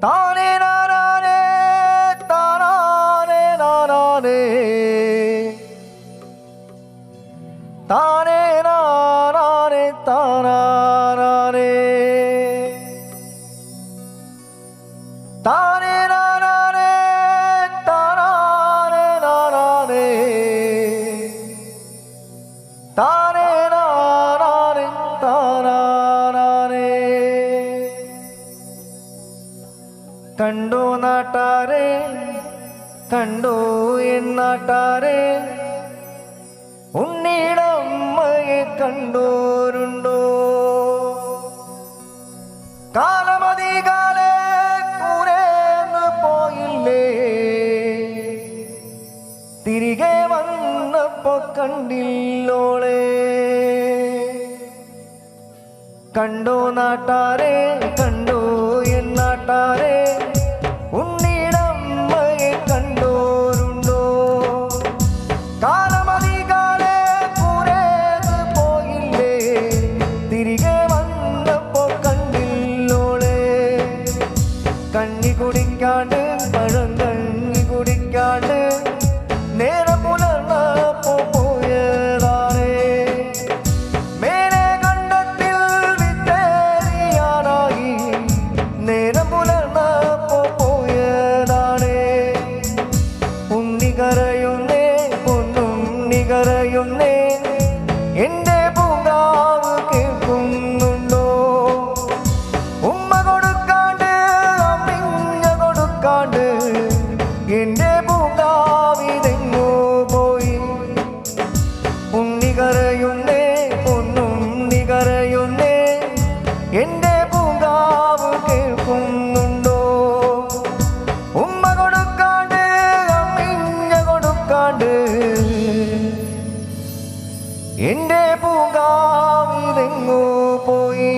താനേ നാനാനേ താനാനേ നാനാനേ താനേ നാനാനേ താനാനേ താനേ നാനാനേ താനാനേ നാനാനേ താനേ നാനാനേ താനാനേ. കണ്ടു നാട്ടാരെ കണ്ടു എന്നാട്ടാരെ ഉണ്ണിടമ്മയെ കണ്ടോരുണ്ടോ? കാലമധികാലെ കൂരേന്ന് പോയില്ലേ, തിരികെ വന്നപ്പോ കണ്ടില്ലോളെ. കണ്ടു നാട്ടാരെ കണ്ടു എന്നാട്ടാരെ ഉണ്ണിടമ്മയെ കണ്ടോരുണ്ടോ? കാലമധികാലെ കൂരേന്ന് പോയില്ലേ, തിരികെ വന്നപ്പോ കണ്ടില്ലോളെ. കഞ്ഞി കുടിക്കാണ്ട് പഴം കഞ്ഞി കുടിക്കാണ്ട് നേരം പുലർന്നപ്പോ പോയതാണേ. മേലെ കണ്ടത്തിൽ വിത്തേറിയാനായി നേരം പുലർന്നപ്പോ പോയതാണേ. ഉണ്ണി കരയുന്നേ പൊന്നുണ്ണി കരയുന്നേ, എന്റെ പൂങ്കാവ് കേൾക്കുന്നുണ്ടോ? ഉമ്മ കൊടുക്കാണ്ട് അമ്മിഞ്ഞ കൊടുക്കാണ്ട് എന്റെ പൂങ്കാവിതെങ്ങോ പോയി. ഉണ്ണി കരയുന്നേ പൊന്നുണ്ണി കരയുന്നേ, എന്റെ പൂങ്കാവ് കേൾക്കുന്നുണ്ടോ? ഉമ്മ കൊടുക്കാണ്ട് അമ്മിഞ്ഞ കൊടുക്കാണ്ട് എന്റെ പൂങ്കാവിതെങ്ങോ പോയി.